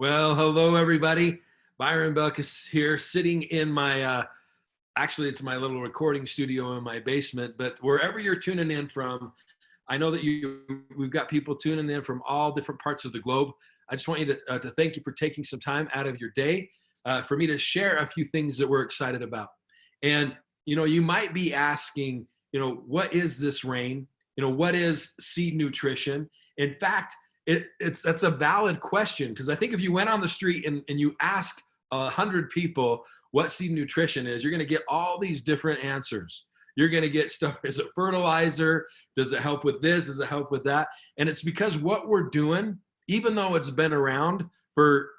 Well, hello everybody. Byron Belkis here, sitting in my actually it's my little recording studio in my basement, but wherever you're tuning in from, I know that we've got people tuning in from all different parts of the globe. I just want you to thank you for taking some time out of your day for me to share a few things that we're excited about. And you might be asking, what is this rain? What is seed nutrition? In fact, that's a valid question, because I think if you went on the street and you ask 100 people what seed nutrition is, you're going to get all these different answers. You're going to get stuff. Is it fertilizer? Does it help with this? Does it help with that? And it's because what we're doing, even though it's been around for,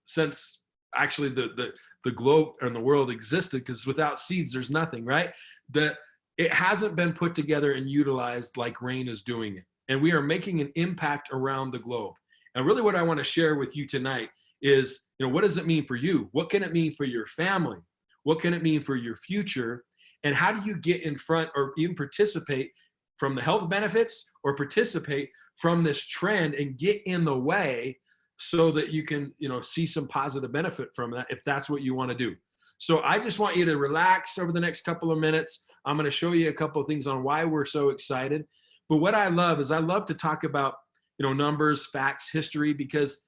since actually the globe and the world existed, because without seeds, there's nothing, right? It hasn't been put together and utilized like rain is doing it. And we are making an impact around the globe. And really what I want to share with you tonight is, what does it mean for you? What can it mean for your family? What can it mean for your future? And how do you get in front or even participate from the health benefits or participate from this trend and get in the way so that you can, see some positive benefit from that if that's what you want to do. So I just want you to relax over the next couple of minutes. I'm going to show you a couple of things on why we're so excited. But what I love is I love to talk about, numbers, facts, history, because,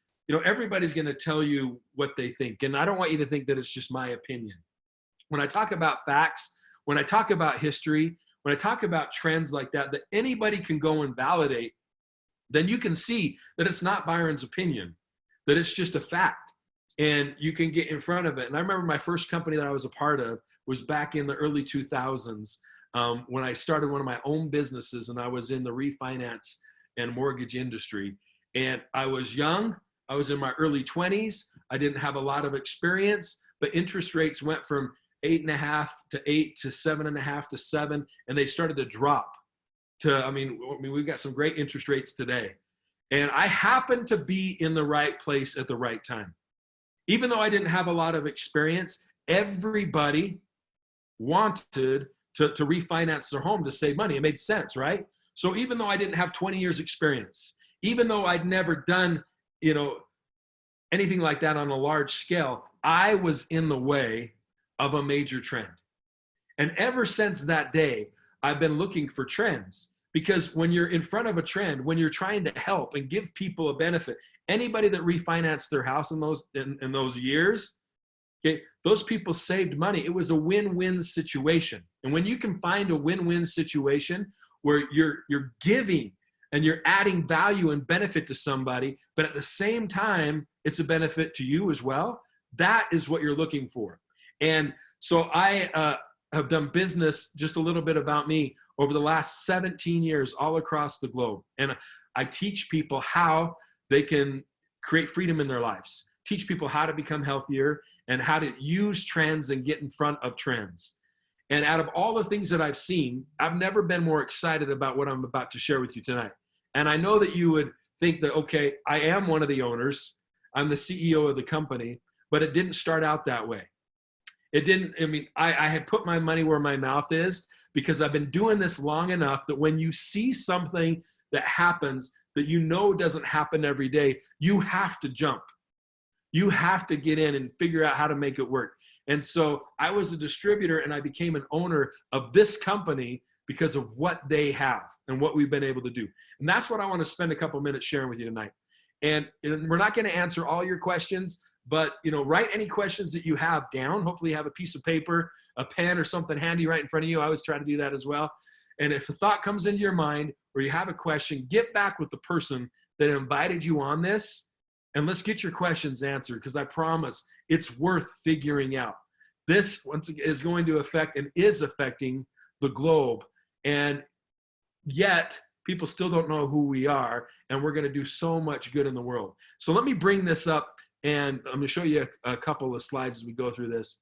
everybody's going to tell you what they think. And I don't want you to think that it's just my opinion. When I talk about facts, when I talk about history, when I talk about trends like that anybody can go and validate, then you can see that it's not Byron's opinion, that it's just a fact. And you can get in front of it. And I remember my first company that I was a part of was back in the early 2000s. When I started one of my own businesses, and I was in the refinance and mortgage industry. And I was young. I was in my early 20s. I didn't have a lot of experience, but interest rates went from 8.5 to 8 to 7.5 to 7, and they started to drop to, I mean, we've got some great interest rates today. And I happened to be in the right place at the right time. Even though I didn't have a lot of experience, everybody wanted to refinance their home to save money. It made sense, right? So even though I didn't have 20 years experience, even though I'd never done, anything like that on a large scale, I was in the way of a major trend. And ever since that day, I've been looking for trends, because when you're in front of a trend, when you're trying to help and give people a benefit, anybody that refinanced their house in those years, okay, those people saved money. It was a win-win situation. And when you can find a win-win situation where you're giving and you're adding value and benefit to somebody, but at the same time, it's a benefit to you as well, that is what you're looking for. And so I have done business, just a little bit about me, over the last 17 years all across the globe. And I teach people how they can create freedom in their lives, teach people how to become healthier and how to use trends and get in front of trends. And out of all the things that I've seen, I've never been more excited about what I'm about to share with you tonight. And I know that you would think that, okay, I am one of the owners, I'm the CEO of the company, but it didn't start out that way. It didn't, I had put my money where my mouth is, because I've been doing this long enough that when you see something that happens that doesn't happen every day, you have to jump. You have to get in and figure out how to make it work. And so I was a distributor, and I became an owner of this company because of what they have and what we've been able to do. And that's what I want to spend a couple minutes sharing with you tonight. And we're not going to answer all your questions, but write any questions that you have down. Hopefully you have a piece of paper, a pen, or something handy right in front of you. I always try to do that as well. And if a thought comes into your mind or you have a question, get back with the person that invited you on this, and let's get your questions answered, because I promise it's worth figuring out. This, once again, is going to affect and is affecting the globe. And yet people still don't know who we are, and we're going to do so much good in the world. So let me bring this up, and I'm going to show you a couple of slides as we go through this.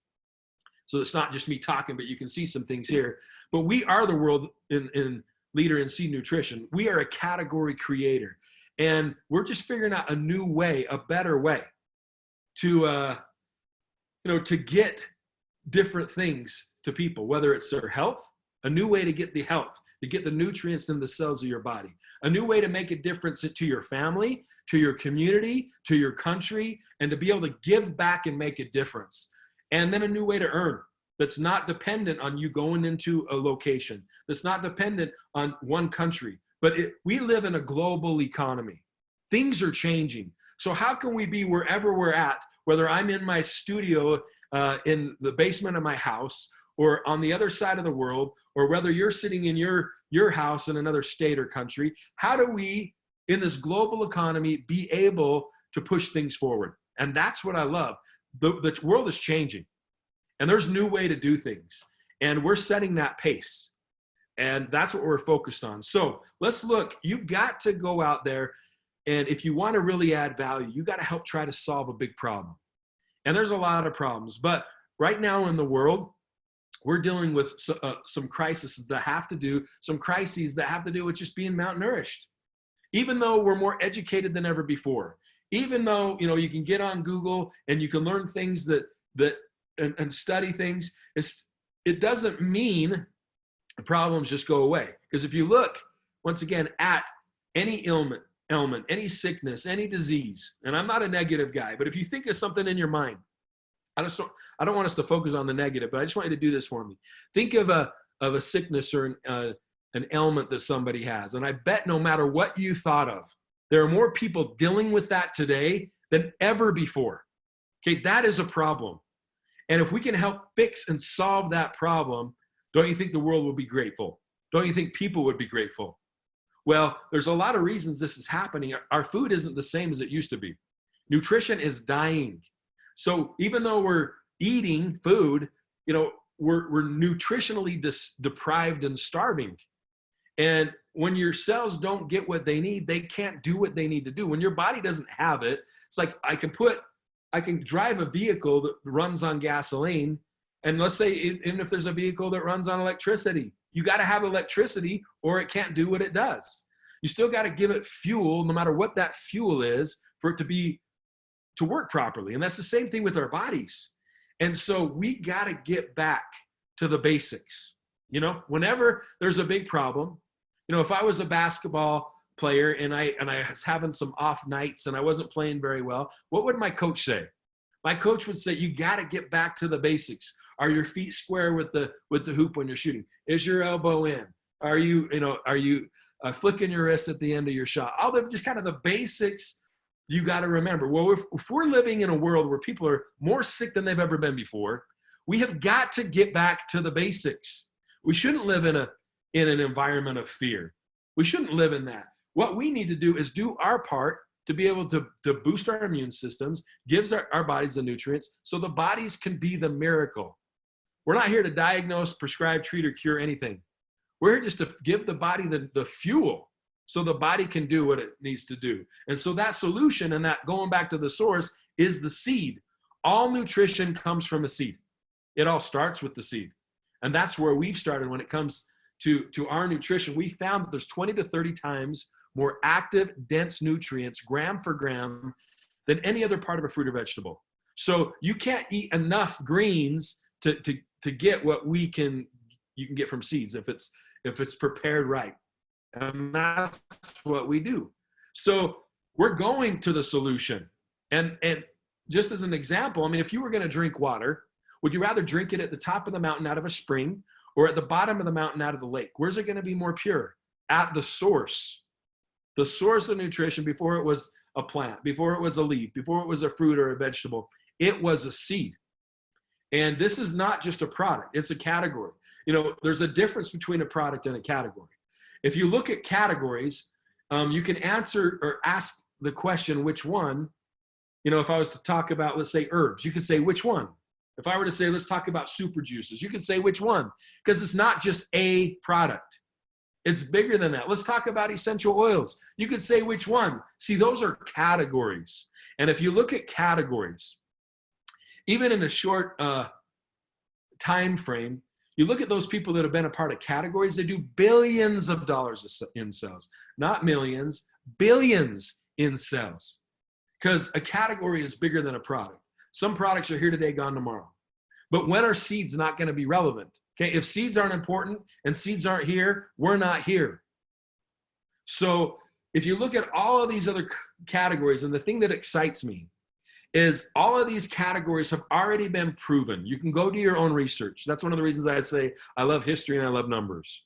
So it's not just me talking, but you can see some things here. But we are the world in leader in seed nutrition. We are a category creator. And we're just figuring out a new way, a better way to, to get different things to people, whether it's their health, a new way to get the health, to get the nutrients in the cells of your body. A new way to make a difference to your family, to your community, to your country, and to be able to give back and make a difference. And then a new way to earn that's not dependent on you going into a location, that's not dependent on one country, but we live in a global economy. Things are changing. So how can we be wherever we're at, whether I'm in my studio in the basement of my house, or on the other side of the world, or whether you're sitting in your house in another state or country, how do we, in this global economy, be able to push things forward? And that's what I love. The world is changing, and there's a new way to do things, and we're setting that pace, and that's what we're focused on. So let's look. You've got to go out there, and if you want to really add value, you got to help try to solve a big problem. And there's a lot of problems, but right now in the world, we're dealing with some crises that have to do with just being malnourished. Even though we're more educated than ever before, even though, you know, you can get on Google and you can learn things and study things, it doesn't mean the problems just go away. Because if you look, once again, at any ailment, any sickness, any disease, and I'm not a negative guy, but if you think of something in your mind, I don't want us to focus on the negative, but I just want you to do this for me. Think of a sickness or an ailment that somebody has. And I bet no matter what you thought of, there are more people dealing with that today than ever before. Okay, that is a problem. And if we can help fix and solve that problem, don't you think the world will be grateful? Don't you think people would be grateful? Well, there's a lot of reasons this is happening. Our food isn't the same as it used to be. Nutrition is dying. So even though we're eating food, you know, we're nutritionally deprived and starving. And when your cells don't get what they need, they can't do what they need to do. When your body doesn't have it, it's like I can drive a vehicle that runs on gasoline. And let's say even if there's a vehicle that runs on electricity, you got to have electricity or it can't do what it does. You still got to give it fuel, no matter what that fuel is, for it to work properly. And that's the same thing with our bodies. And so we got to get back to the basics. You know, whenever there's a big problem, you know, if I was a basketball player and I was having some off nights and I wasn't playing very well, what would my coach say? My coach would say, you got to get back to the basics. Are your feet square with the hoop when you're shooting? Is your elbow in? Are you flicking your wrist at the end of your shot? All the just kind of the basics you got to remember. Well, if we're living in a world where people are more sick than they've ever been before, we have got to get back to the basics. We shouldn't live in an environment of fear. We shouldn't live in that. What we need to do is do our part to be able to boost our immune systems, gives our bodies the nutrients, so the bodies can be the miracle. We're not here to diagnose, prescribe, treat, or cure anything. We're here just to give the body the fuel so the body can do what it needs to do. And so that solution and that going back to the source is the seed. All nutrition comes from a seed. It all starts with the seed. And that's where we've started when it comes to our nutrition. We found that there's 20 to 30 times more active, dense nutrients, gram for gram, than any other part of a fruit or vegetable. So you can't eat enough greens to get what you can get from seeds if it's prepared right. And that's what we do. So we're going to the solution. And just as an example, I mean, if you were going to drink water, would you rather drink it at the top of the mountain out of a spring or at the bottom of the mountain out of the lake? Where's it going to be more pure? At the source. The source of nutrition before it was a plant, before it was a leaf, before it was a fruit or a vegetable, it was a seed. And this is not just a product, it's a category. You know, there's a difference between a product and a category. If you look at categories, you can answer or ask the question, which one? You know, if I was to talk about, let's say, herbs, you could say, which one? If I were to say, let's talk about super juices, you could say, which one? Because it's not just a product. It's bigger than that. Let's talk about essential oils. You could say, which one? See, those are categories. And if you look at categories, even in a short time frame, you look at those people that have been a part of categories, they do billions of dollars in sales, not millions, billions in sales. Because a category is bigger than a product. Some products are here today, gone tomorrow. But when are seeds not going to be relevant? Okay, if seeds aren't important and seeds aren't here, we're not here. So if you look at all of these other categories, and the thing that excites me is all of these categories have already been proven. You can go do your own research. That's one of the reasons I say I love history and I love numbers.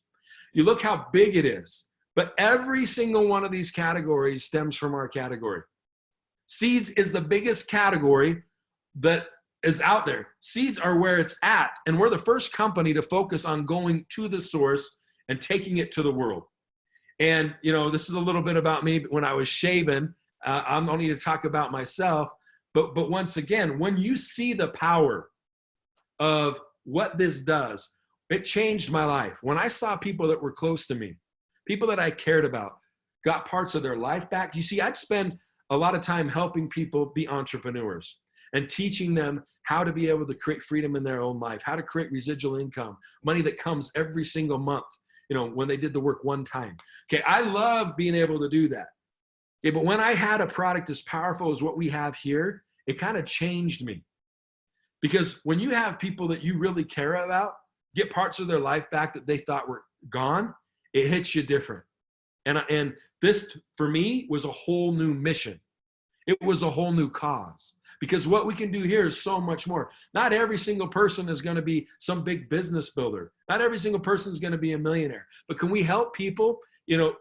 You look how big it is, but every single one of these categories stems from our category. Seeds is the biggest category that is out there. Seeds are where it's at, and we're the first company to focus on going to the source and taking it to the world. And, you know, this is a little bit about me. When I was shaving, I don't need to talk about myself, but once again, when you see the power of what this does, it changed my life. When I saw people that were close to me, people that I cared about, got parts of their life back. You see, I'd spend a lot of time helping people be entrepreneurs and teaching them how to be able to create freedom in their own life, how to create residual income, money that comes every single month, you know, when they did the work one time. Okay, I love being able to do that. Okay, but when I had a product as powerful as what we have here, it kind of changed me. Because when you have people that you really care about get parts of their life back that they thought were gone, it hits you different. And this, for me, was a whole new mission. It was a whole new cause. Because what we can do here is so much more. Not every single person is going to be some big business builder. Not every single person is going to be a millionaire. But can we help people, you know,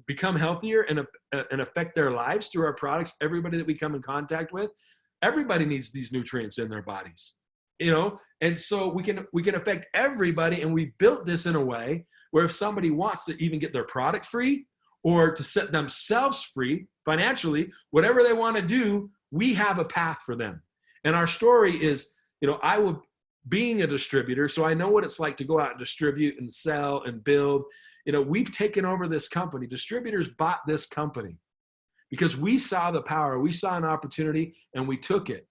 become healthier and affect their lives through our products? Everybody that we come in contact with, everybody needs these nutrients in their bodies, you know? And so we can affect everybody. And we built this in a way where if somebody wants to even get their product free or to set themselves free financially, whatever they want to do, we have a path for them. And our story is, you know, being a distributor, so I know what it's like to go out and distribute and sell and build. You know, we've taken over this company. Distributors bought this company because we saw the power, we saw an opportunity, and we took it.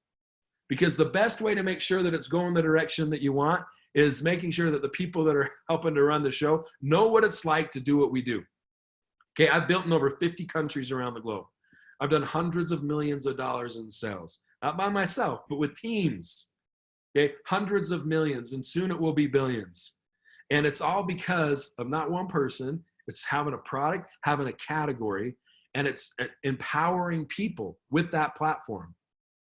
Because the best way to make sure that it's going the direction that you want is making sure that the people that are helping to run the show know what it's like to do what we do. Okay, I've built in over 50 countries around the globe. I've done hundreds of millions of dollars in sales, not by myself, but with teams. Okay, hundreds of millions, and soon it will be billions. And it's all because of not one person. It's having a product, having a category, and it's empowering people with that platform.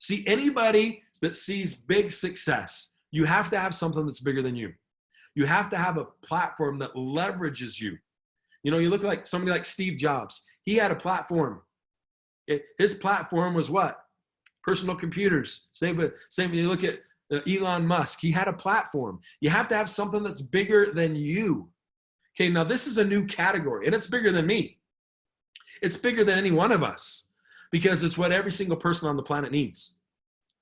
See, anybody that sees big success, you have to have something that's bigger than you. You have to have a platform that leverages you. You know, you look like somebody like Steve Jobs. He had a platform. His platform was what? Personal computers. Same when you look at Elon Musk. He had a platform. You have to have something that's bigger than you. Okay, now this is a new category, and it's bigger than me. It's bigger than any one of us because it's what every single person on the planet needs.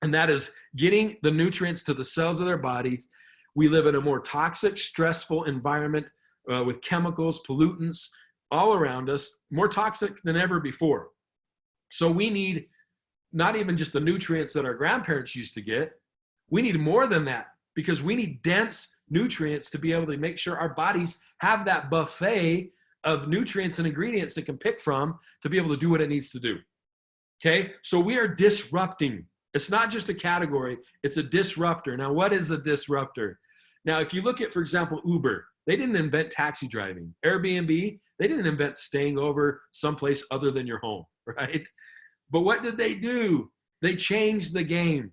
And that is getting the nutrients to the cells of their bodies. We live in a more toxic, stressful environment with chemicals, pollutants all around us, more toxic than ever before. So we need not even just the nutrients that our grandparents used to get. We need more than that because we need dense nutrients to be able to make sure our bodies have that buffet of nutrients and ingredients it can pick from to be able to do what it needs to do. Okay, so we are disrupting. It's not just a category, it's a disruptor. Now, what is a disruptor? Now, if you look at, for example, Uber, they didn't invent taxi driving. Airbnb, they didn't invent staying over someplace other than your home, right? But what did they do? They changed the game.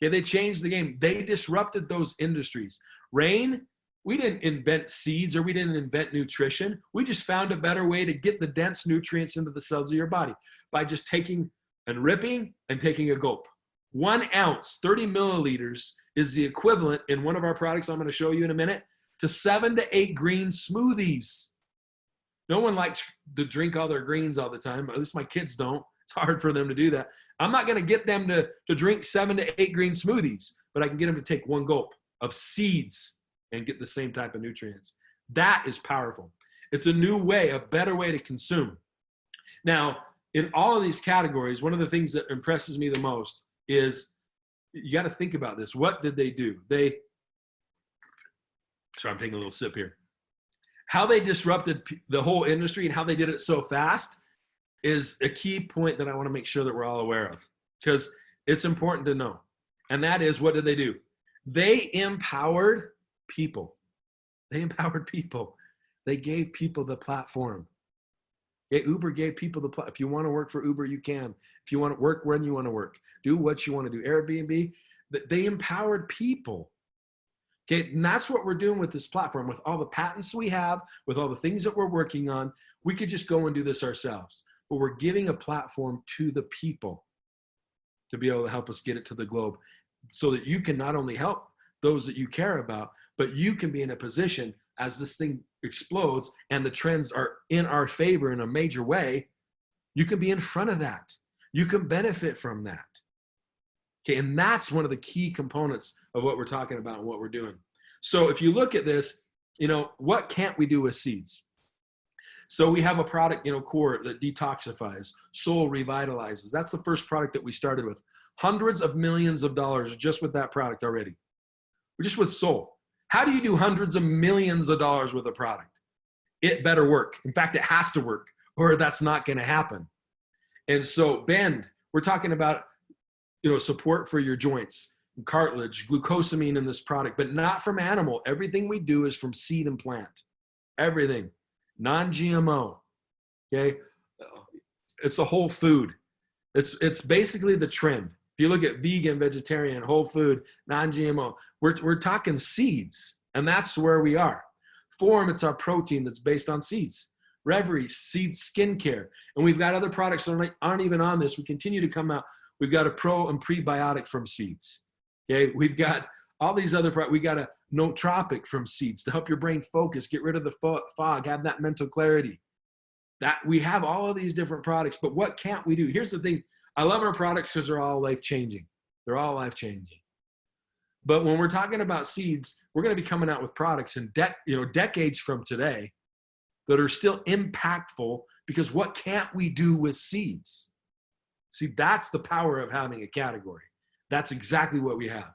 Okay, they changed the game. They disrupted those industries. Rain, we didn't invent seeds or we didn't invent nutrition. We just found a better way to get the dense nutrients into the cells of your body by just taking and ripping and taking a gulp. 1 ounce, 30 milliliters, is the equivalent in one of our products I'm going to show you in a minute to 7 to 8 green smoothies. No one likes to drink all their greens all the time. At least my kids don't. It's hard for them to do that. I'm not going to get them to drink 7 to 8 green smoothies, but I can get them to take 1 gulp of seeds and get the same type of nutrients. That is powerful. It's a new way, a better way to consume. Now, in all of these categories, one of the things that impresses me the most is you got to think about this. What did they do? Sorry, I'm taking a little sip here. How they disrupted the whole industry and how they did it so fast is a key point that I want to make sure that we're all aware of because it's important to know. And that is, what did they do? They empowered people. They empowered people. They gave people the platform. Okay, Uber gave people the platform. If you want to work for Uber, you can. If you want to work when you want to work, do what you want to do. Airbnb, they empowered people. Okay, and that's what we're doing with this platform. With all the patents we have, with all the things that we're working on, we could just go and do this ourselves. But we're giving a platform to the people to be able to help us get it to the globe so that you can not only help those that you care about, but you can be in a position as this thing explodes and the trends are in our favor in a major way, you can be in front of that. You can benefit from that. Okay, and that's one of the key components of what we're talking about and what we're doing. So if you look at this, what can't we do with seeds? So we have a product, Core, that detoxifies, Soul revitalizes. That's the first product that we started with. Hundreds of millions of dollars just with that product already. We're just with Soul. How do you do hundreds of millions of dollars with a product? It better work. In fact, it has to work or that's not going to happen. And so Bend, we're talking about, support for your joints, cartilage, glucosamine in this product, but not from animal. Everything we do is from seed and plant. Everything. Non-GMO. Okay? It's a whole food. It's basically the trend. If you look at vegan, vegetarian, whole food, non-GMO, we're talking seeds, and that's where we are. Form, it's our protein that's based on seeds. Reverie, seed skincare. And we've got other products that aren't even on this. We continue to come out. We've got a pro and prebiotic from seeds. Okay, we've got all these other products. We got a nootropic from seeds to help your brain focus, get rid of the fog, have that mental clarity. That we have all of these different products, but what can't we do? Here's the thing. I love our products because they're all life-changing. They're all life-changing. But when we're talking about seeds, we're going to be coming out with products in decades from today that are still impactful because what can't we do with seeds? See, that's the power of having a category. That's exactly what we have.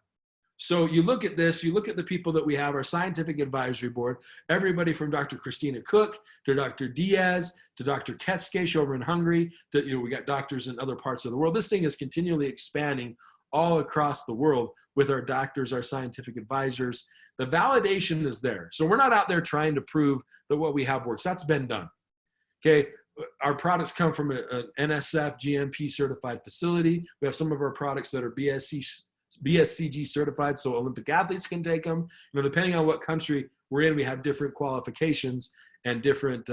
So you look at this, you look at the people that we have, our scientific advisory board, everybody from Dr. Christina Cook to Dr. Diaz to Dr. Ketskes over in Hungary, to, we got doctors in other parts of the world. This thing is continually expanding all across the world with our doctors, our scientific advisors. The validation is there. So we're not out there trying to prove that what we have works. That's been done. Okay. Our products come from an NSF GMP certified facility. We have some of our products that are BSCG certified, so Olympic athletes can take them. Depending on what country we're in, we have different qualifications and different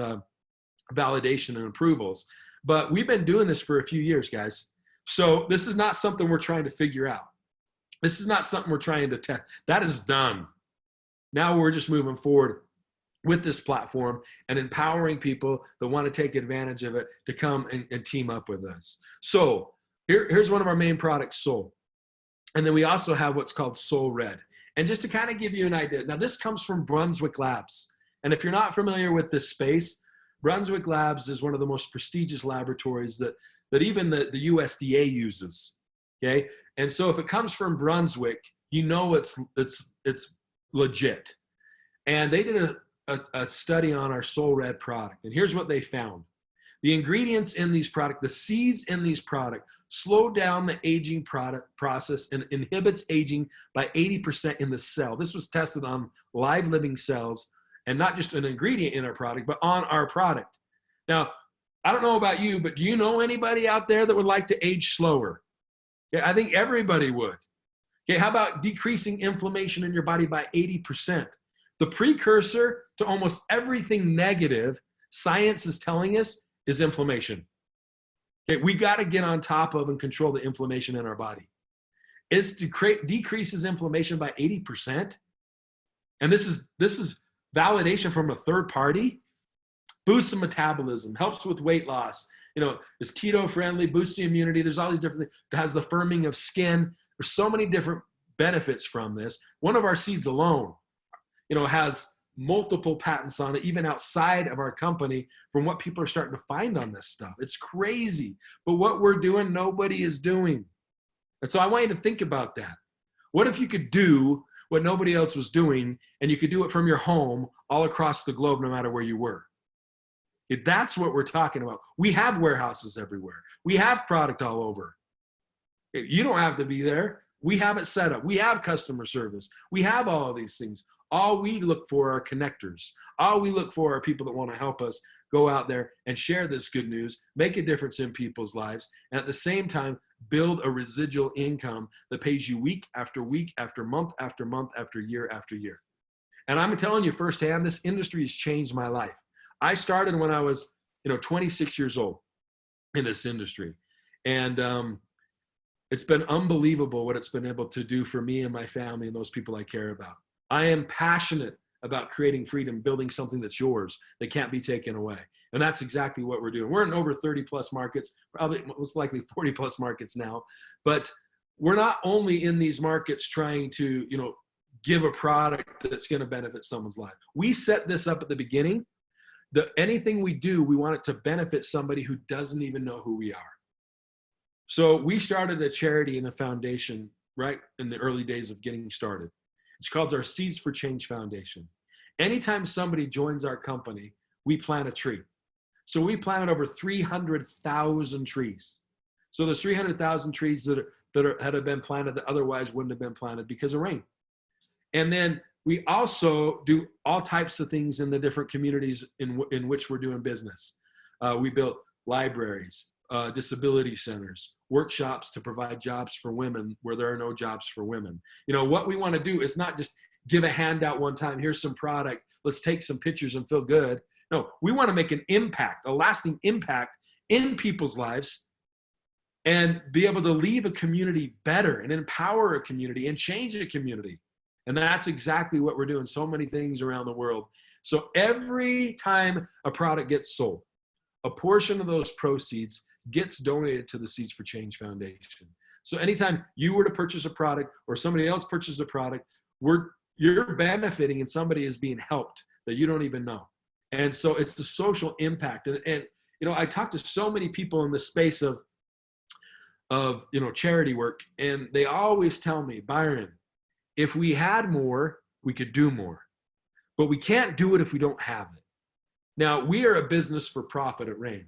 validation and approvals. But we've been doing this for a few years, guys. So this is not something we're trying to figure out. This is not something we're trying to test. That is done. Now we're just moving forward with this platform and empowering people that want to take advantage of it to come and team up with us. So here's one of our main products, Soul. And then we also have what's called Soul Red. And just to kind of give you an idea, now this comes from Brunswick Labs. And if you're not familiar with this space, Brunswick Labs is one of the most prestigious laboratories that even the USDA uses, okay? And so if it comes from Brunswick, it's legit. And they did a study on our Soul Red product. And here's what they found. The ingredients in these products, the seeds in these products, slow down the aging process and inhibits aging by 80% in the cell. This was tested on live living cells and not just an ingredient in our product, but on our product. Now, I don't know about you, but do you know anybody out there that would like to age slower? Okay, I think everybody would. Okay, how about decreasing inflammation in your body by 80%? The precursor to almost everything negative science is telling us is inflammation. Okay, we got to get on top of and control the inflammation in our body. Decreases inflammation by 80%. And this is validation from a third party. Boosts the metabolism, helps with weight loss, is keto friendly, boosts the immunity. There's all these different things. It has the firming of skin. There's so many different benefits from this. One of our seeds alone, has multiple patents on it, even outside of our company, from what people are starting to find on this stuff. It's crazy. But what we're doing, nobody is doing. And so I want you to think about that. What if you could do what nobody else was doing, and you could do it from your home all across the globe, no matter where you were? That's what we're talking about. We have warehouses everywhere. We have product all over. You don't have to be there. We have it set up. We have customer service. We have all of these things. All we look for are connectors. All we look for are people that want to help us go out there and share this good news, make a difference in people's lives, and at the same time, build a residual income that pays you week after week, after month, after year after year. And I'm telling you firsthand, this industry has changed my life. I started when I was, 26 years old in this industry. And it's been unbelievable what it's been able to do for me and my family and those people I care about. I am passionate about creating freedom, building something that's yours that can't be taken away. And that's exactly what we're doing. We're in over 30 plus markets, probably most likely 40 plus markets now. But we're not only in these markets trying to, give a product that's going to benefit someone's life. We set this up at the beginning. Anything we do, we want it to benefit somebody who doesn't even know who we are. So we started a charity and a foundation right in the early days of getting started. It's called our Seeds for Change Foundation. Anytime somebody joins our company, we plant a tree. So we planted over 300,000 trees. So there's 300,000 trees that have been planted that otherwise wouldn't have been planted because of rain. And then we also do all types of things in the different communities in which we're doing business. We built libraries, disability centers, workshops to provide jobs for women where there are no jobs for women. What we want to do is not just give a handout one time, here's some product, let's take some pictures and feel good. No, we want to make an impact, a lasting impact in people's lives and be able to leave a community better and empower a community and change a community. And that's exactly what we're doing. So many things around the world. So every time a product gets sold, a portion of those proceeds gets donated to the Seeds for Change Foundation. So anytime you were to purchase a product or somebody else purchases a product, you're benefiting and somebody is being helped that you don't even know. And so it's the social impact. And I talk to so many people in the space of charity work, and they always tell me, Byron, if we had more, we could do more. But we can't do it if we don't have it. Now, we are a business for profit at Rain,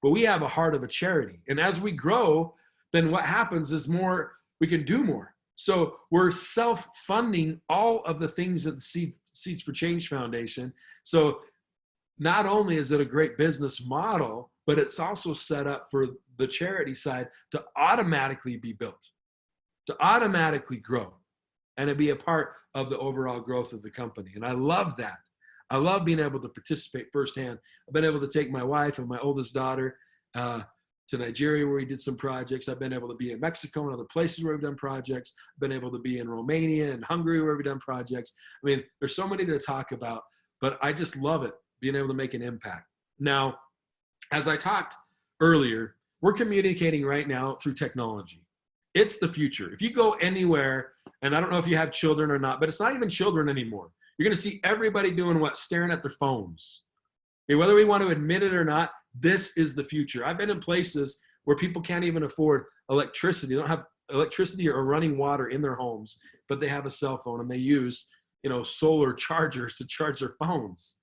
but we have a heart of a charity. And as we grow, then what happens is we can do more. So we're self-funding all of the things at the Seeds for Change Foundation. So not only is it a great business model, but it's also set up for the charity side to automatically be built, to automatically grow, and to be a part of the overall growth of the company. And I love that. I love being able to participate firsthand. I've been able to take my wife and my oldest daughter to Nigeria where we did some projects. I've been able to be in Mexico and other places where we've done projects. I've been able to be in Romania and Hungary where we've done projects. I mean, there's so many to talk about, but I just love it, being able to make an impact. Now, as I talked earlier, we're communicating right now through technology. It's the future. If you go anywhere, and I don't know if you have children or not, but it's not even children anymore. You're going to see everybody doing what? Staring at their phones. Okay, whether we want to admit it or not, this is the future. I've been in places where people can't even afford electricity. They don't have electricity or running water in their homes, but they have a cell phone and they use, solar chargers to charge their phones.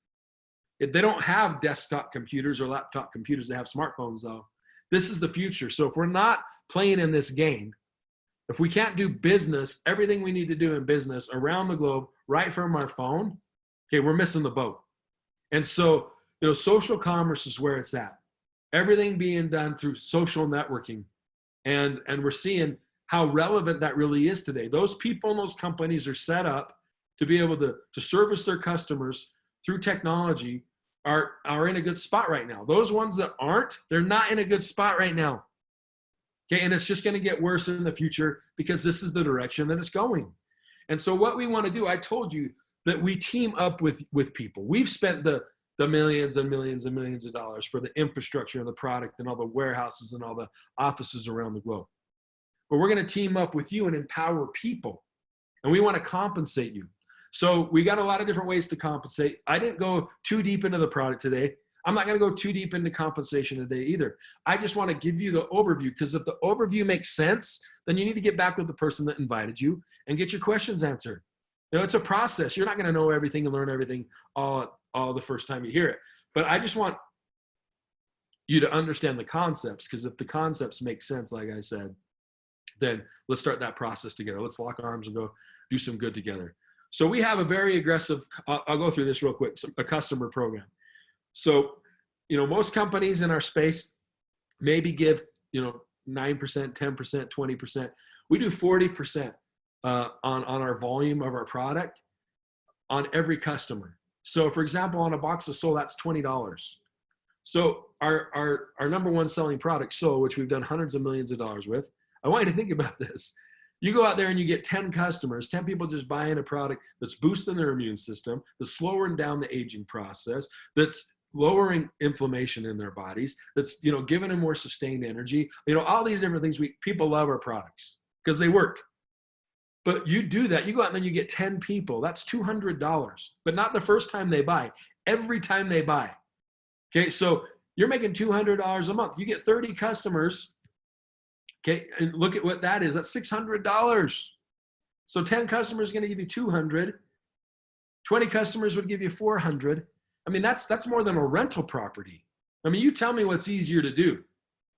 They don't have desktop computers or laptop computers. They have smartphones though. This is the future. So if we're not playing in this game, if we can't do business, everything we need to do in business around the globe, right from our phone, okay, we're missing the boat. And so, social commerce is where it's at. Everything being done through social networking. And we're seeing how relevant that really is today. Those people and those companies are set up to be able to service their customers through technology are in a good spot right now. Those ones that aren't, they're not in a good spot right now. Okay, and it's just going to get worse in the future because this is the direction that it's going. And so what we want to do, I told you that we team up with people. We've spent the millions and millions and millions of dollars for the infrastructure and the product and all the warehouses and all the offices around the globe. But we're going to team up with you and empower people. And we want to compensate you. So we got a lot of different ways to compensate. I didn't go too deep into the product today. I'm not going to go too deep into compensation today either. I just want to give you the overview, because if the overview makes sense, then you need to get back with the person that invited you and get your questions answered. It's a process. You're not going to know everything and learn everything all the first time you hear it. But I just want you to understand the concepts, because if the concepts make sense, like I said, then let's start that process together. Let's lock arms and go do some good together. So we have a very aggressive, I'll go through this real quick, a customer program. So, most companies in our space maybe give, 9%, 10%, 20%. We do 40% on our volume of our product on every customer. So for example, on a box of Soul, that's $20. So our number one selling product, Soul, which we've done hundreds of millions of dollars with, I want you to think about this. You go out there and you get 10 customers, 10 people just buying a product that's boosting their immune system, that's slowing down the aging process, that's lowering inflammation in their bodies, that's, giving them more sustained energy. All these different things. People love our products because they work. But you do that, you go out and then you get 10 people, that's $200, but not the first time they buy, every time they buy. Okay, so you're making $200 a month. You get 30 customers. Okay, and look at what that is. That's $600. So 10 customers are going to give you 200. 20 customers would give you 400. I mean, that's more than a rental property. I mean, you tell me what's easier to do.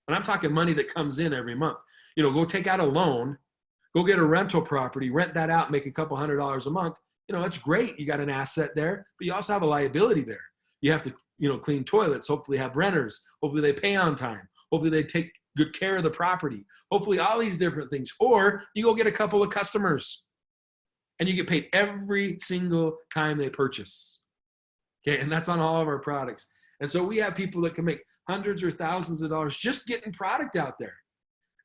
And I'm talking money that comes in every month. Go take out a loan, go get a rental property, rent that out, make a couple $100 a month. It's great. You got an asset there, but you also have a liability there. You have to, clean toilets, hopefully have renters, hopefully they pay on time, hopefully they take good care of the property, hopefully all these different things. Or you go get a couple of customers and you get paid every single time they purchase. Okay, and that's on all of our products. And so we have people that can make hundreds or thousands of dollars just getting product out there.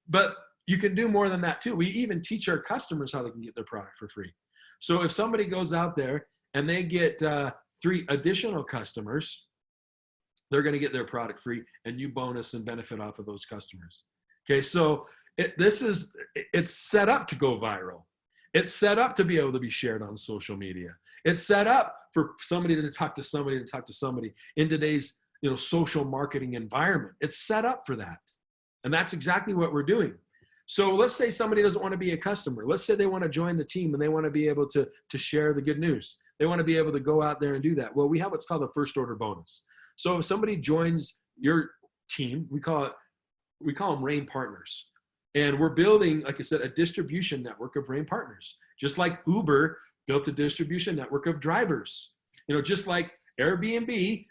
But you can do more than that too. We even teach our customers how they can get their product for free. So if somebody goes out there and they get 3 additional customers, they're going to get their product free, and you bonus and benefit off of those customers. Okay, so it's set up to go viral. It's set up to be able to be shared on social media. It's set up for somebody to talk to somebody in today's social marketing environment. It's set up for that. And that's exactly what we're doing. So let's say somebody doesn't want to be a customer. Let's say they want to join the team and they want to be able to share the good news. They want to be able to go out there and do that. Well, we have what's called a first order bonus. So if somebody joins your team, we call them RAIN partners. And we're building, like I said, a distribution network of RAIN partners. Just like Uber built a distribution network of drivers. Just like Airbnb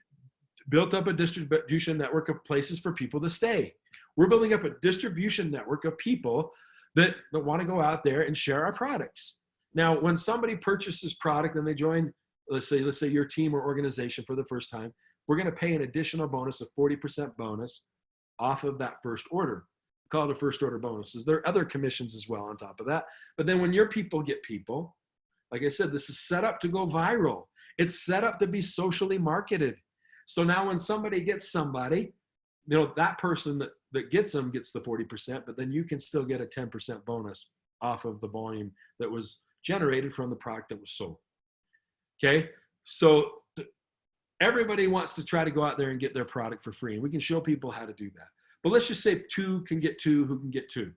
built up a distribution network of places for people to stay. We're building up a distribution network of people that want to go out there and share our products. Now, when somebody purchases product and they join, let's say your team or organization for the first time, we're going to pay an additional bonus of 40% bonus off of that first order. We call it a first order bonuses. There are other commissions as well on top of that. But then when your people get people, like I said, this is set up to go viral. It's set up to be socially marketed. So now when somebody gets somebody, that person that gets them gets the 40%, but then you can still get a 10% bonus off of the volume that was generated from the product that was sold. Okay, so everybody wants to try to go out there and get their product for free, and we can show people how to do that. But let's just say 2 can get 2 who can get 2.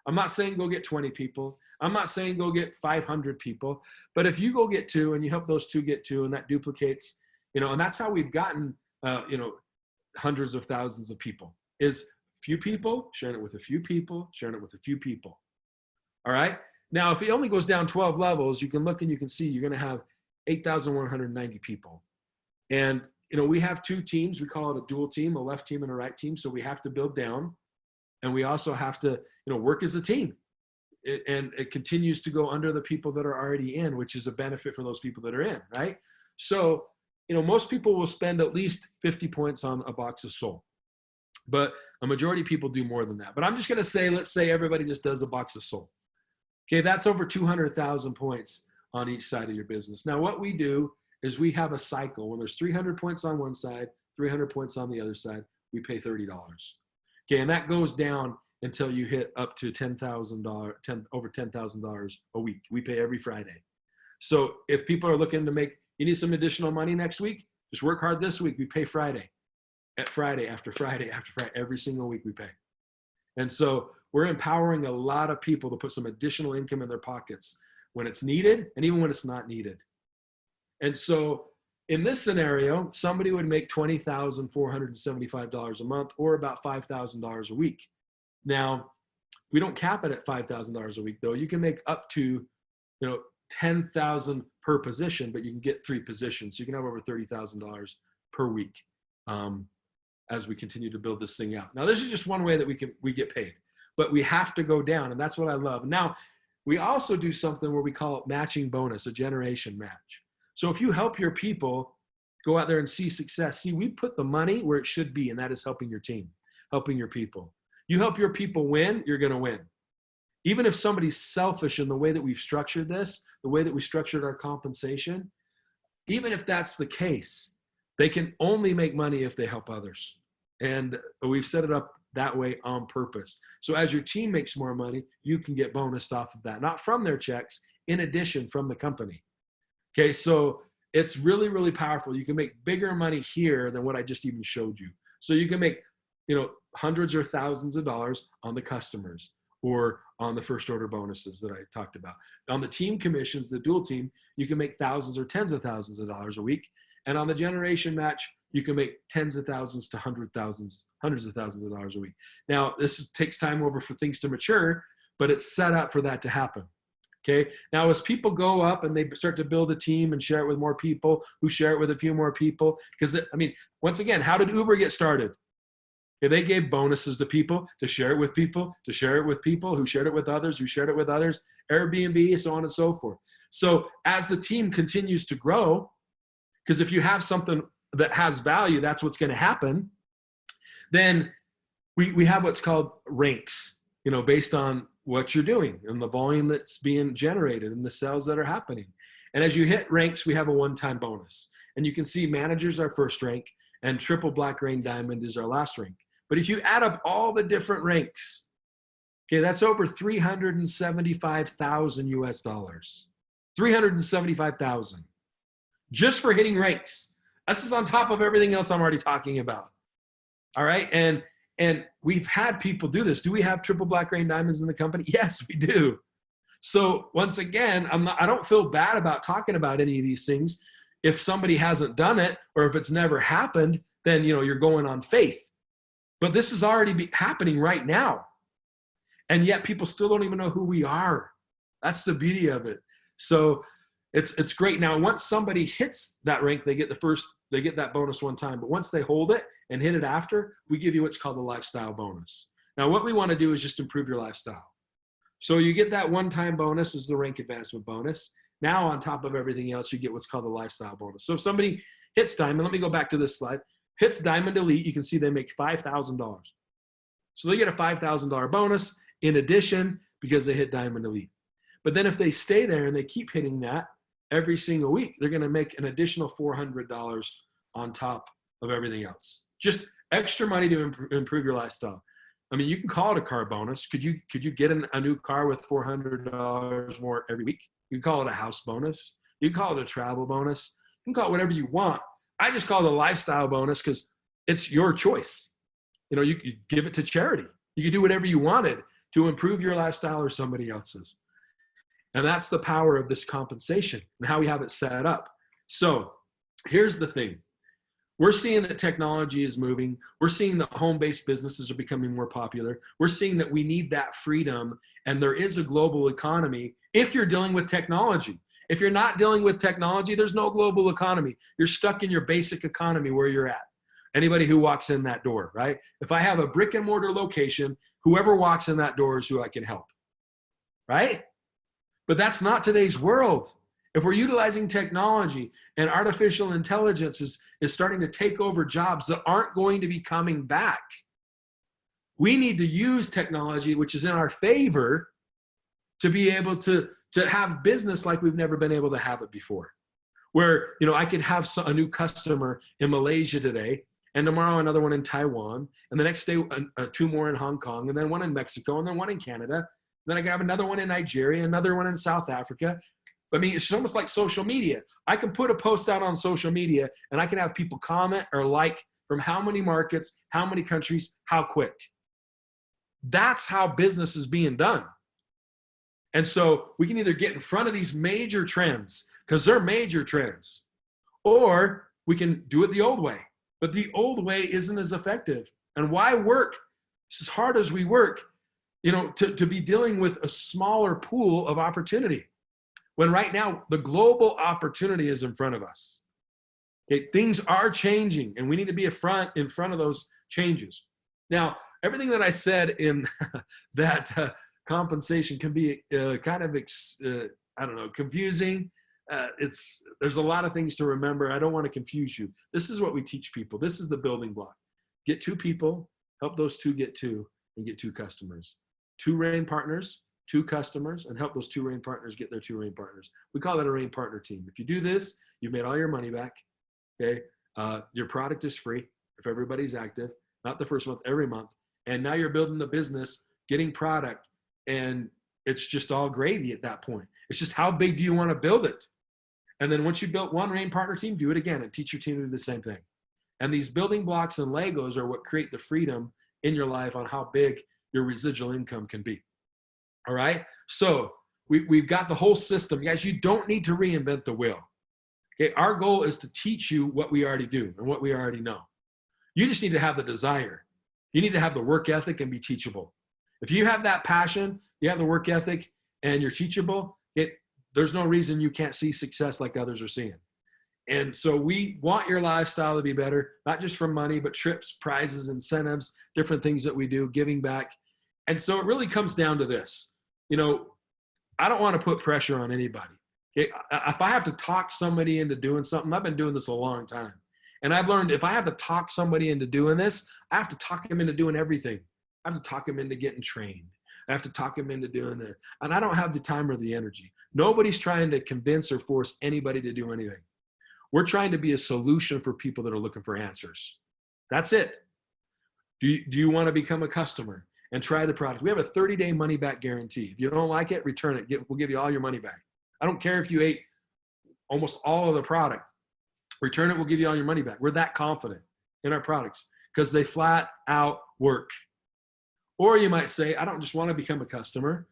I'm not saying go get 20 people. I'm not saying go get 500 people. But if you go get 2 and you help those 2 get 2, and that duplicates, and that's how we've gotten, hundreds of thousands of people, is few people sharing it with a few people, sharing it with a few people. All right. Now, if it only goes down 12 levels, you can look and you can see you're going to have 8,190 people. And, we have 2 teams. We call it a dual team, a left team and a right team. So we have to build down, and we also have to, work as a team. And it continues to go under the people that are already in, which is a benefit for those people that are in, right? So, most people will spend at least 50 points on a box of Soul, but a majority of people do more than that. But I'm just going to say, let's say everybody just does a box of Soul. Okay, that's over 200,000 points on each side of your business. Now, what we do is we have a cycle. When there's 300 points on one side, 300 points on the other side, we pay $30. Okay, and that goes down until you hit up to over $10,000 a week. We pay every Friday. So if people are looking to you need some additional money next week, just work hard this week. We pay Friday, Friday after Friday after Friday, every single week we pay. And so we're empowering a lot of people to put some additional income in their pockets when it's needed and even when it's not needed. And so in this scenario, somebody would make $20,475 a month, or about $5,000 a week. Now, We don't cap it at $5,000 a week though. You can make up to, 10,000 per position, but you can get 3 positions. So you can have over $30,000 per week as we continue to build this thing out. Now, this is just one way that we get paid, but we have to go down, and that's what I love. Now, we also do something where we call it matching bonus, a generation match. So if you help your people go out there and see success, we put the money where it should be, and that is helping your team, helping your people. You help your people win, you're going to win. Even if somebody's selfish in the way that we've structured this, the way that we structured our compensation, even if that's the case, they can only make money if they help others. And we've set it up that way on purpose. So as your team makes more money, you can get bonused off of that, not from their checks, in addition from the company. Okay, so it's really, really powerful. You can make bigger money here than what I just even showed you. So you can make, hundreds or thousands of dollars on the customers or on the first order bonuses that I talked about. On the team commissions, the dual team, you can make thousands or tens of thousands of dollars a week. And on the generation match, you can make tens of thousands to hundreds of thousands of dollars a week. Now, takes time over for things to mature, but it's set up for that to happen. Okay. Now, as people go up and they start to build a team and share it with more people who share it with a few more people, because once again, how did Uber get started? Okay, they gave bonuses to people to share it with people, to share it with people who shared it with others, who shared it with others, Airbnb, so on and so forth. So as the team continues to grow, because if you have something that has value, that's what's going to happen, then we have what's called ranks, based on what you're doing and the volume that's being generated and the sales that are happening. And as you hit ranks, we have a one-time bonus. And you can see managers are first rank and triple black rain diamond is our last rank. But if you add up all the different ranks, okay, that's over 375,000 US dollars. 375,000 just for hitting ranks. This is on top of everything else I'm already talking about. All right. And we've had people do this. Do we have triple black rain diamonds in the company? Yes, we do. So once again, I don't feel bad about talking about any of these things. If somebody hasn't done it, or if it's never happened, then you're going on faith. But this is already happening right now. And yet people still don't even know who we are. That's the beauty of it. So it's great. Now, once somebody hits that rank, they get that bonus one time. But once they hold it and hit it after, we give you what's called the lifestyle bonus. Now, what we want to do is just improve your lifestyle. So you get that one-time bonus is the rank advancement bonus. Now, on top of everything else, you get what's called the lifestyle bonus. So if somebody hits diamond, let me go back to this slide, hits diamond elite, you can see they make $5,000. So they get a $5,000 bonus in addition because they hit diamond elite. But then if they stay there and they keep hitting that every single week, they're going to make an additional $400 on top of everything else. Just extra money to improve your lifestyle. You can call it a car bonus. Could you get a new car with $400 more every week? You can call it a house bonus. You can call it a travel bonus. You can call it whatever you want. I just call it a lifestyle bonus because it's your choice. You give it to charity. You can do whatever you wanted to improve your lifestyle or somebody else's. And that's the power of this compensation and how we have it set up. So here's the thing. We're seeing that technology is moving. We're seeing that home-based businesses are becoming more popular. We're seeing that we need that freedom, and there is a global economy if you're dealing with technology. If you're not dealing with technology, there's no global economy. You're stuck in your basic economy where you're at. Anybody who walks in that door, right? If I have a brick and mortar location, whoever walks in that door is who I can help, right? But that's not today's world. If we're utilizing technology and artificial intelligence is starting to take over jobs that aren't going to be coming back, we need to use technology, which is in our favor, to be able to have business like we've never been able to have it before. Where, I could have a new customer in Malaysia today, and tomorrow another one in Taiwan, and the next day 2 more in Hong Kong, and then 1 in Mexico, and then 1 in Canada. And then I could have another one in Nigeria, another one in South Africa. It's almost like social media. I can put a post out on social media, and I can have people comment or like from how many markets, how many countries, how quick. That's how business is being done. And so we can either get in front of these major trends, because they're major trends, or we can do it the old way. But the old way isn't as effective. And why work as hard as we work? to be dealing with a smaller pool of opportunity, when right now the global opportunity is in front of us. Okay, things are changing, and we need to be in front of those changes. Now, everything that I said in that compensation can be kind of confusing. There's a lot of things to remember. I don't want to confuse you. This is what we teach people. This is the building block. Get 2 people, help those 2 get 2, and get 2 customers. 2 RAIN partners, 2 customers, and help those 2 RAIN partners get their 2 RAIN partners. We call that a RAIN partner team. If you do this, you've made all your money back. Okay, your product is free if everybody's active, not the first month, every month. And now you're building the business, getting product, and it's just all gravy at that point. It's just how big do you want to build it? And then once you built one RAIN partner team, do it again and teach your team to do the same thing. And these building blocks and Legos are what create the freedom in your life on how big your residual income can be. All right, so we've got the whole system. Guys, you don't need to reinvent the wheel. Okay, our goal is to teach you what we already do and what we already know. You just need to have the desire. You need to have the work ethic and be teachable. If you have that passion, you have the work ethic, and you're teachable, there's no reason you can't see success like others are seeing. And so we want your lifestyle to be better, not just from money, but trips, prizes, incentives, different things that we do, giving back. And so it really comes down to this. I don't want to put pressure on anybody. Okay? If I have to talk somebody into doing something, I've been doing this a long time. And I've learned if I have to talk somebody into doing this, I have to talk them into doing everything. I have to talk them into getting trained. I have to talk them into doing that. And I don't have the time or the energy. Nobody's trying to convince or force anybody to do anything. We're trying to be a solution for people that are looking for answers. That's it. Do you want to become a customer and try the product? We have a 30-day money-back guarantee. If you don't like it, return it. We'll give you all your money back. I don't care if you ate almost all of the product. Return it, we'll give you all your money back. We're that confident in our products because they flat out work. Or you might say, I don't just want to become a customer.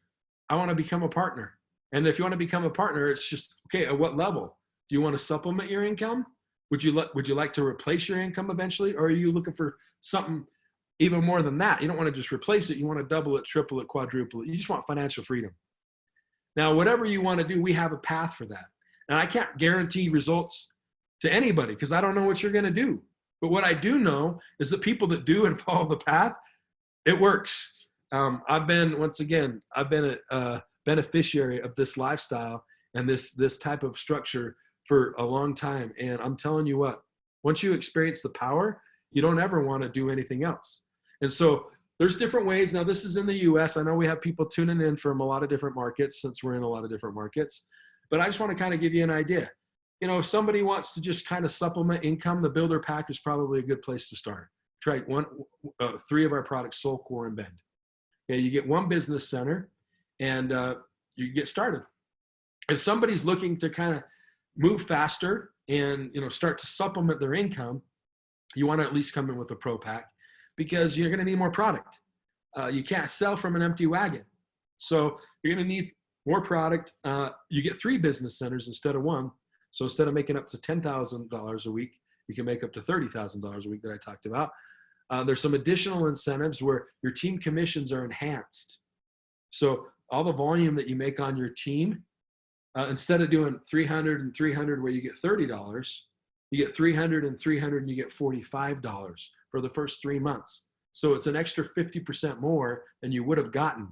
I want to become a partner. And if you want to become a partner, it's just, okay, at what level? Do you want to supplement your income? Would you like to replace your income eventually? Or are you looking for something even more than that? You don't want to just replace it. You want to double it, triple it, quadruple it. You just want financial freedom. Now, whatever you want to do, we have a path for that. And I can't guarantee results to anybody because I don't know what you're going to do. But what I do know is that people that do and follow the path, it works. I've been a beneficiary of this lifestyle and this type of structure for a long time. And I'm telling you what, once you experience the power, you don't ever want to do anything else. And so there's different ways. Now, this is in the US. I know we have people tuning in from a lot of different markets since we're in a lot of different markets. But I just want to kind of give you an idea. If somebody wants to just kind of supplement income, the builder pack is probably a good place to start. Try 3 of our products, Soul, Core, and Bend. Okay, you get 1 business center, and you get started. If somebody's looking to kind of move faster and start to supplement their income, you want to at least come in with a pro pack because you're going to need more product. You can't sell from an empty wagon. So you're going to need more product. You get 3 business centers instead of 1. So instead of making up to $10,000 a week, you can make up to $30,000 a week that I talked about. There's some additional incentives where your team commissions are enhanced. So all the volume that you make on your team, instead of doing 300 and 300 where you get $30, you get 300 and 300 and you get $45 for the first 3 months. So it's an extra 50% more than you would have gotten.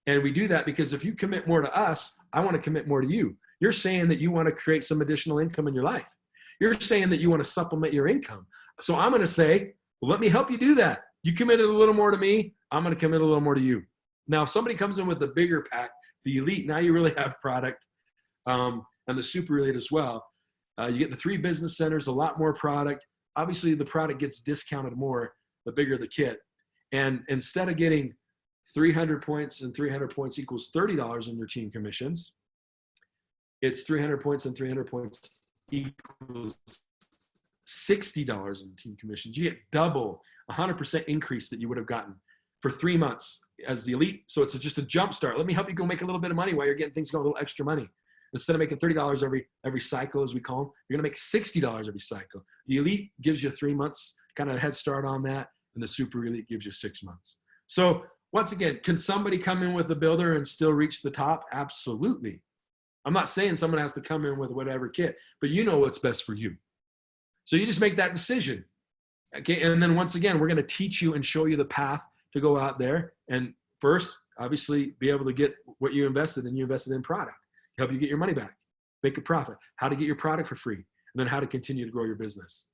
And we do that because if you commit more to us, I want to commit more to you. You're saying that you want to create some additional income in your life. You're saying that you want to supplement your income. So I'm going to say, well, let me help you do that. You committed a little more to me. I'm going to commit a little more to you. Now, if somebody comes in with the bigger pack, the elite, now you really have product, and the super elite as well. You get the 3 business centers, a lot more product. Obviously, the product gets discounted more the bigger the kit. And instead of getting 300 points and 300 points equals $30 in your team commissions, it's 300 points and 300 points equals $60 in team commissions. You get double, 100% increase that you would have gotten for 3 months as the elite. So it's just a jump start. Let me help you go make a little bit of money while you're getting things going, a little extra money. Instead of making $30 every cycle, as we call them, you're going to make $60 every cycle. The elite gives you 3 months, kind of head start on that, and the super elite gives you 6 months. So once again, can somebody come in with a builder and still reach the top? Absolutely. I'm not saying someone has to come in with whatever kit, but you know what's best for you. So you just make that decision. Okay. And then once again, we're going to teach you and show you the path to go out there. And first, obviously, be able to get what you invested in. You invested in product, help you get your money back, make a profit, how to get your product for free, and then how to continue to grow your business.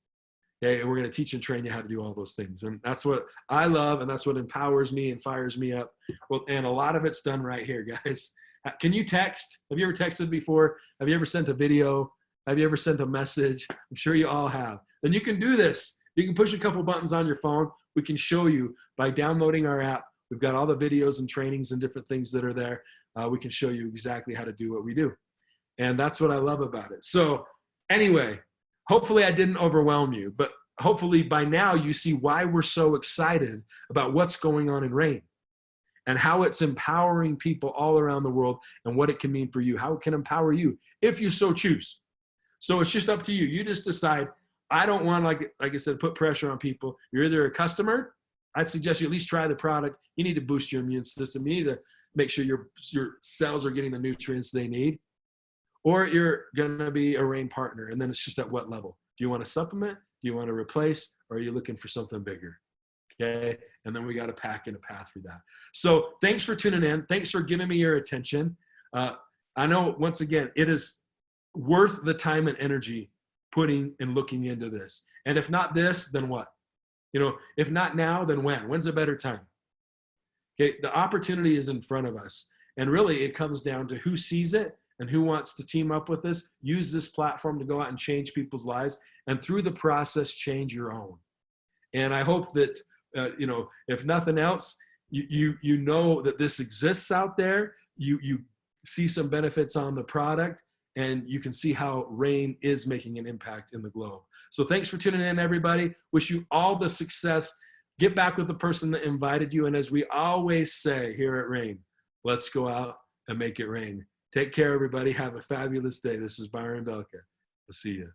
Okay. And we're going to teach and train you how to do all those things. And that's what I love. And that's what empowers me and fires me up. Well, and a lot of it's done right here, guys. Can you text? Have you ever texted before? Have you ever sent a video? Have you ever sent a message? I'm sure you all have. Then you can do this. You can push a couple buttons on your phone. We can show you by downloading our app. We've got all the videos and trainings and different things that are there. We can show you exactly how to do what we do. And that's what I love about it. So anyway, hopefully I didn't overwhelm you, but hopefully by now you see why we're so excited about what's going on in RAIN and how it's empowering people all around the world and what it can mean for you, how it can empower you if you so choose. So it's just up to you. You just decide. I don't want, like I said, put pressure on people. You're either a customer, I suggest you at least try the product. You need to boost your immune system. You need to make sure your cells are getting the nutrients they need. Or you're going to be a RAIN partner. And then it's just at what level. Do you want to supplement? Do you want to replace? Or are you looking for something bigger? Okay. And then we got to pack in a path for that. So thanks for tuning in. Thanks for giving me your attention. I know, once again, it is worth the time and energy putting and looking into this. And if not this, then what? You know, if not now, then when? When's a better time? Okay, the opportunity is in front of us. And really it comes down to who sees it and who wants to team up with us, use this platform to go out and change people's lives, and through the process, change your own. And I hope that, you know, if nothing else, you know that this exists out there. You see some benefits on the product, and you can see how RAIN is making an impact in the globe. So thanks for tuning in, everybody. Wish you all the success. Get back with the person that invited you. And as we always say here at RAIN, let's go out and make it rain. Take care, everybody. Have a fabulous day. This is Byron Belka. I'll see you.